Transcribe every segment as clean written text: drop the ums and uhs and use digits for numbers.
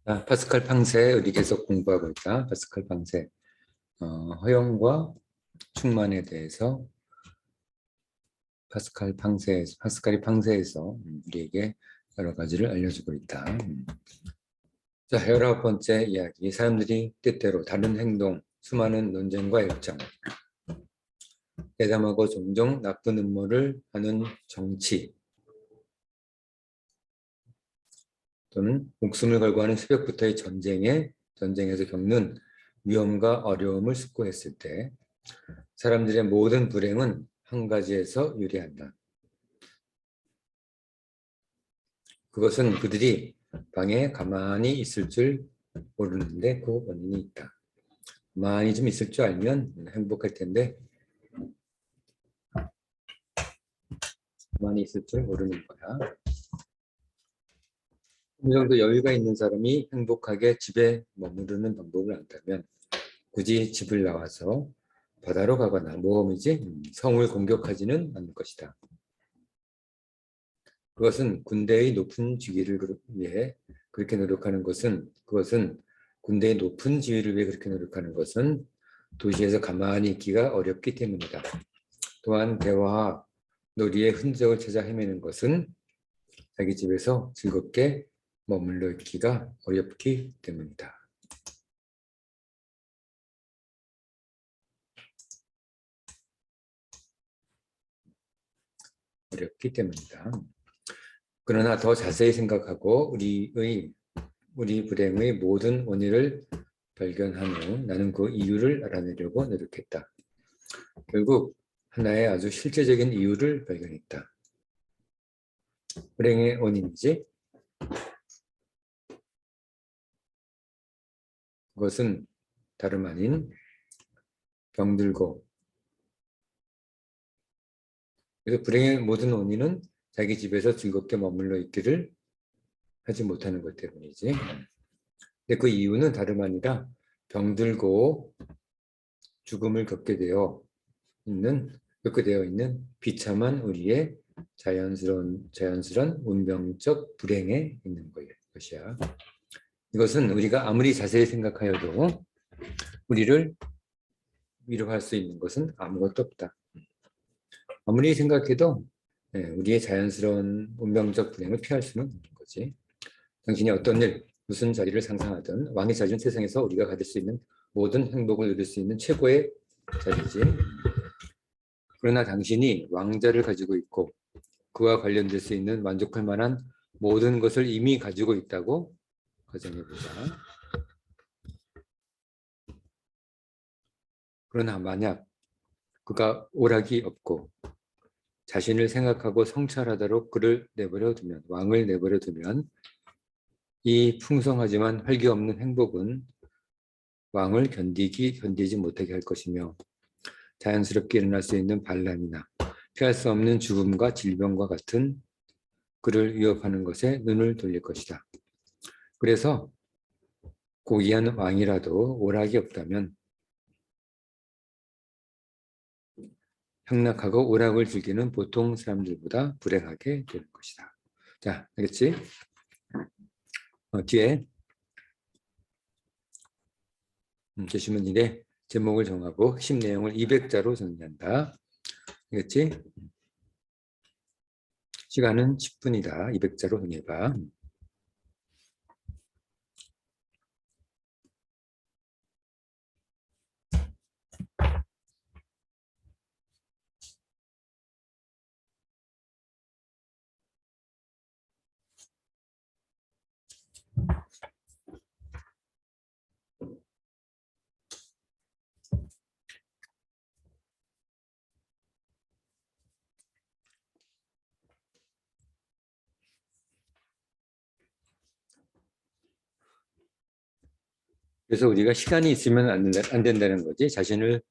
파스칼 팡세 우리 계속 공부하고 있다. 파스칼 팡세 허용과 충만에 대해서 파스칼이 팡세에서 우리에게 여러 가지를 알려주고 있다. 자, 19번째 이야기. 사람들이 때때로 다른 행동, 수많은 논쟁과 열정, 대담하고 종종 나쁜 음모를 하는 정치, 또는 목숨을 걸고 하는 새벽부터의 전쟁에서 겪는 위험과 어려움을 숙고했을 때 사람들의 모든 불행은 한 가지에서 유래한다. 그것은 그들이 방에 가만히 있을 줄 모르는데 그 원인이 있다. 가만히 좀 있을 줄 알면 행복할 텐데 가만히 있을 줄 모르는 거야. 어느 정도 여유가 있는 사람이 행복하게 집에 머무르는 방법을 안다면 굳이 집을 나와서 바다로 가거나 모험이지 성을 공격하지는 않을 것이다. 그것은 군대의 높은 직위를 위해 그렇게 노력하는 것은 군대의 높은 지위를 위해 그렇게 노력하는 것은 도시에서 가만히 있기가 어렵기 때문이다. 또한 대화와 놀이의 흔적을 찾아 헤매는 것은 자기 집에서 즐겁게 머물러 있기가 어렵기 때문이다. 어렵기 때문이다. 그러나 더 자세히 생각하고 우리 불행의 모든 원인을 발견한 후 나는 그 이유를 알아내려고 노력했다. 결국 하나의 아주 실제적인 이유를 발견했다. 불행의 원인이지. 그것은 다름 아닌 병들고, 그래서 불행의 모든 원인은 자기 집에서 즐겁게 머물러 있기를 하지 못하는 것 때문이지. 근데 그 이유는 다름 아니라 병들고 죽음을 겪게 되어 있는 비참한 우리의 자연스러운 운명적 불행에 있는 것이야. 이것은 우리가 아무리 자세히 생각하여도 우리를 위로할 수 있는 것은 아무것도 없다. 아무리 생각해도 우리의 자연스러운 운명적 불행을 피할 수는 없는 거지. 당신이 어떤 일, 무슨 자리를 상상하든 왕이 찾은 세상에서 우리가 가질 수 있는 모든 행복을 누릴 수 있는 최고의 자리지. 그러나 당신이 왕자를 가지고 있고 그와 관련될 수 있는 만족할 만한 모든 것을 이미 가지고 있다고 가정해보자. 그러나 만약 그가 오락이 없고 자신을 생각하고 성찰하도록 왕을 내버려 두면 이 풍성하지만 활기 없는 행복은 왕을 견디지 못하게 할 것이며 자연스럽게 일어날 수 있는 반란이나 피할 수 없는 죽음과 질병과 같은 그를 위협하는 것에 눈을 돌릴 것이다. 그래서 고귀한 왕이라도 오락이 없다면 향락하고 오락을 즐기는 보통 사람들보다 불행하게 되는 것이다. 자, 알겠지? 뒤에 제시문 1에 제목을 정하고 핵심 내용을 200자로 정리한다. 알겠지? 시간은 10분이다. 200자로 정해봐. 그래서 우리가 시간이 있으면 안 된다는 거지. 자신을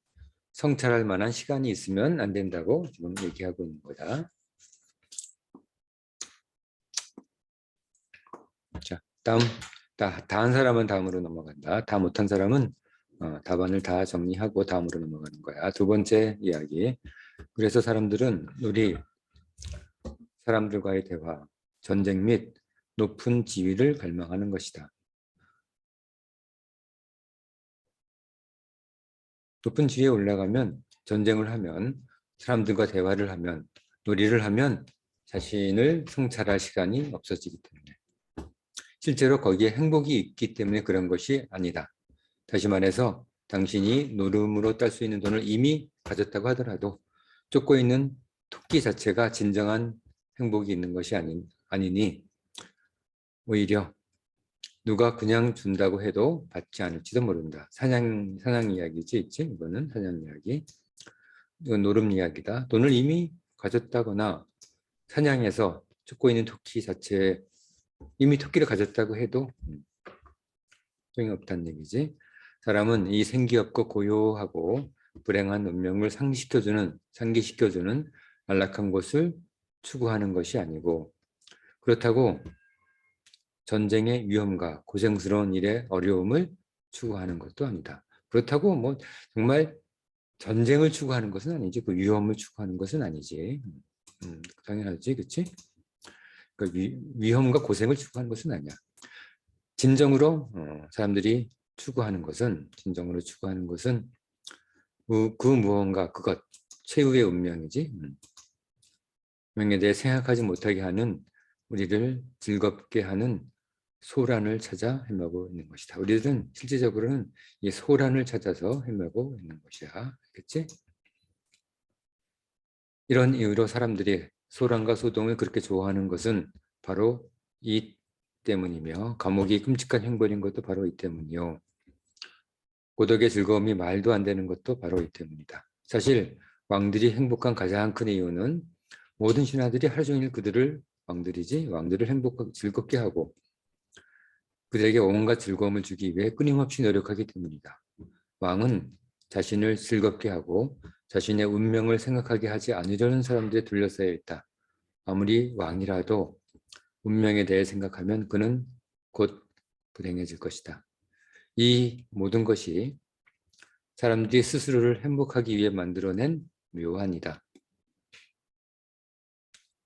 성찰할 만한 시간이 있으면 안 된다고 지금 얘기하고 있는 거다. 자, 다음. 다 한 사람은 다음으로 넘어간다. 다 못한 사람은 답안을 다 정리하고 다음으로 넘어가는 거야. 두 번째 이야기. 그래서 사람들은 우리 사람들과의 대화, 전쟁 및 높은 지위를 갈망하는 것이다. 높은 지위에 올라가면, 전쟁을 하면, 사람들과 대화를 하면, 놀이를 하면 자신을 성찰할 시간이 없어지기 때문에, 실제로 거기에 행복이 있기 때문에 그런 것이 아니다. 다시 말해서 당신이 노름으로 딸 수 있는 돈을 이미 가졌다고 하더라도 쫓고 있는 토끼 자체가 진정한 행복이 있는 것이 아니니 오히려 누가 그냥 준다고 해도 받지 않을지도 모른다. 사냥 이야기지, 있지? 이거는 사냥 이야기. 이건 노름 이야기다. 돈을 이미 가졌다거나 사냥해서 쫓고 있는 토끼 자체에 이미 토끼를 가졌다고 해도 소용이 없다는 얘기지. 사람은 이 생기없고 고요하고 불행한 운명을 상기시켜주는 안락한 곳을 추구하는 것이 아니고, 그렇다고 전쟁의 위험과 고생스러운 일의 어려움을 추구하는 것도 아니다. 그렇다고 뭐 정말 전쟁을 추구하는 것은 아니지, 그 위험을 추구하는 것은 아니지. 당연하지, 그렇지? 그러니까 위험과 고생을 추구하는 것은 아니야. 진정으로 사람들이 진정으로 추구하는 것은 그 무언가, 그것, 최후의 운명이지. 운명에 대해 생각하지 못하게 하는, 우리를 즐겁게 하는 소란을 찾아 헤매고 있는 것이다. 우리들은 실제적으로는 이 소란을 찾아서 헤매고 있는 것이야. 그렇지? 이런 이유로 사람들이 소란과 소동을 그렇게 좋아하는 것은 바로 이 때문이며, 감옥이 끔찍한 형벌인 것도 바로 이 때문이요. 고독의 즐거움이 말도 안 되는 것도 바로 이 때문이다. 사실 왕들이 행복한 가장 큰 이유는 모든 신하들이 하루 종일 왕들을 즐겁게 하고 그들에게 온갖 즐거움을 주기 위해 끊임없이 노력하기 때문이다. 왕은 자신을 즐겁게 하고 자신의 운명을 생각하게 하지 않으려는 사람들에 둘러싸여 있다. 아무리 왕이라도 운명에 대해 생각하면 그는 곧 불행해질 것이다. 이 모든 것이 사람들이 스스로를 행복하기 위해 만들어낸 묘한이다.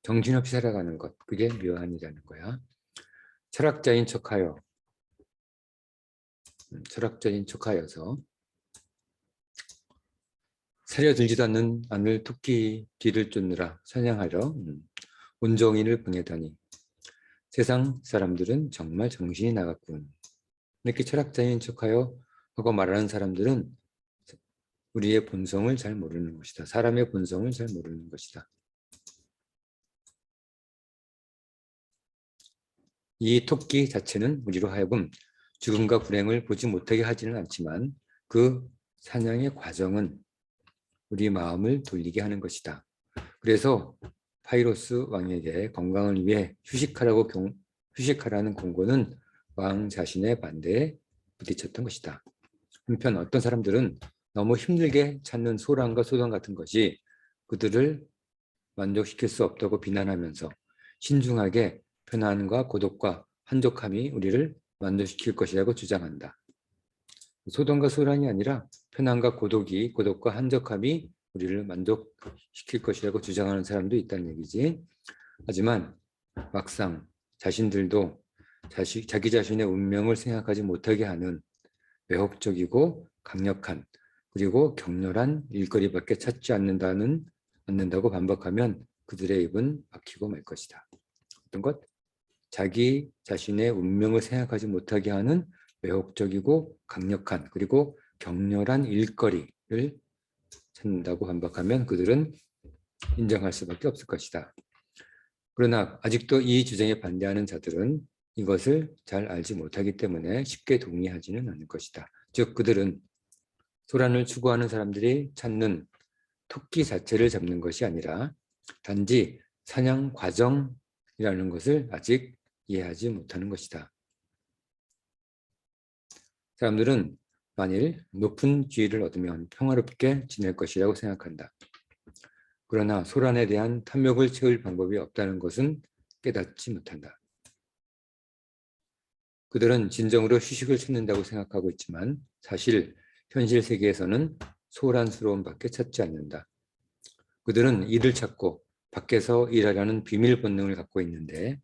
정신없이 살아가는 것, 그게 묘한이라는 거야. 철학자인 척하여서 사려들지도 않을 토끼 뒤를 쫓느라 사냥하려 온종일을 보내다니 세상 사람들은 정말 정신이 나갔군. 이렇게 철학자인 척하여 하고 말하는 사람들은 우리의 본성을 잘 모르는 것이다. 사람의 본성을 잘 모르는 것이다. 이 토끼 자체는 우리로 하여금 죽음과 불행을 보지 못하게 하지는 않지만 그 사냥의 과정은 우리 마음을 돌리게 하는 것이다. 그래서 파이로스 왕에게 건강을 위해 휴식하라는 공고는 왕 자신의 반대에 부딪혔던 것이다. 한편 어떤 사람들은 너무 힘들게 찾는 소란과 소동 같은 것이 그들을 만족시킬 수 없다고 비난하면서 신중하게 편안과 고독과 한적함이 우리를 만족시킬 것이라고 주장한다. 소동과 소란이 아니라 편안과 고독과 한적함이 우리를 만족시킬 것이라고 주장하는 사람도 있다는 얘기지. 하지만 막상 자신들도 자기 자신의 운명을 생각하지 못하게 하는 매혹적이고 강력한 그리고 격렬한 일거리밖에 찾지 않는다고 반박하면 그들의 입은 막히고 말 것이다. 어떤 것? 자기 자신의 운명을 생각하지 못하게 하는 매혹적이고 강력한 그리고 격렬한 일거리를 찾는다고 반박하면 그들은 인정할 수밖에 없을 것이다. 그러나 아직도 이 주장에 반대하는 자들은 이것을 잘 알지 못하기 때문에 쉽게 동의하지는 않을 것이다. 즉 그들은 소란을 추구하는 사람들이 찾는 토끼 자체를 잡는 것이 아니라 단지 사냥 과정이라는 것을 아직 이해하지 못하는 것이다. 사람들은 만일 높은 지위를 얻으면 평화롭게 지낼 것이라고 생각한다. 그러나 소란에 대한 탐욕을 채울 방법이 없다는 것은 깨닫지 못한다. 그들은 진정으로 휴식을 찾는다고 생각하고 있지만 사실 현실 세계에서는 소란스러움밖에 찾지 않는다. 그들은 일을 찾고 밖에서 일하려는 비밀 본능을 갖고 있는데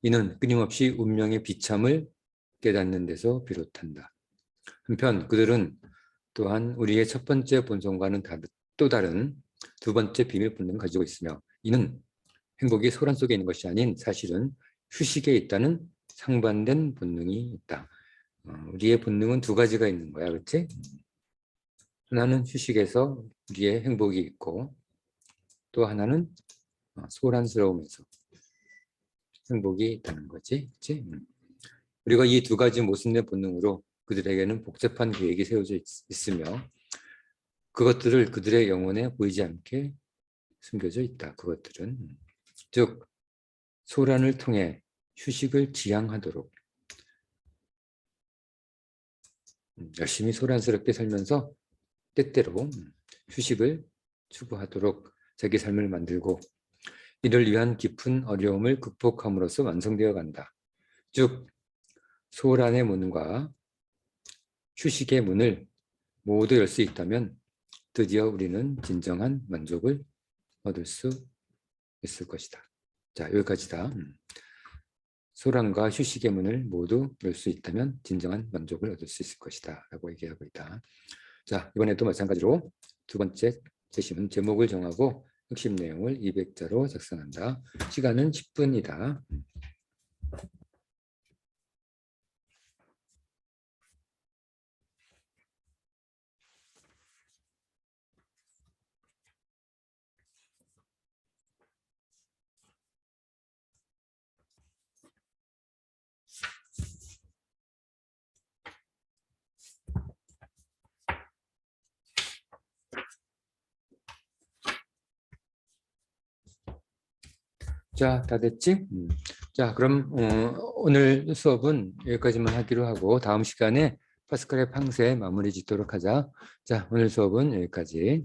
이는 끊임없이 운명의 비참을 깨닫는 데서 비롯한다. 한편 그들은 또한 우리의 첫 번째 본성과는 또 다른 두 번째 비밀 본능을 가지고 있으며 이는 행복이 소란 속에 있는 것이 아닌 사실은 휴식에 있다는 상반된 본능이 있다. 우리의 본능은 두 가지가 있는 거야, 그렇지? 하나는 휴식에서 우리의 행복이 있고 또 하나는 소란스러움에서 행복이 있다는 거지, 그렇지? 우리가 이 두 가지 모순된 본능으로 그들에게는 복잡한 계획이 세워져 있으며 그것들을 그들의 영혼에 보이지 않게 숨겨져 있다. 그것들은 즉 소란을 통해 휴식을 지향하도록 열심히 소란스럽게 살면서 때때로 휴식을 추구하도록 자기 삶을 만들고 이를 위한 깊은 어려움을 극복함으로써 완성되어 간다. 즉 소란의 문과 휴식의 문을 모두 열 수 있다면 드디어 우리는 진정한 만족을 얻을 수 있을 것이다. 자, 여기까지다. 소란과 휴식의 문을 모두 열 수 있다면 진정한 만족을 얻을 수 있을 것이다 라고 얘기하고 있다. 자, 이번에도 마찬가지로 두 번째 세심은 제목을 정하고 핵심 내용을 200자로 작성한다. 시간은 10분이다. 자, 다 됐지? 자, 그럼 오늘 수업은 여기까지만 하기로 하고 다음 시간에 파스칼의 팡세 마무리 짓도록 하자. 자, 오늘 수업은 여기까지.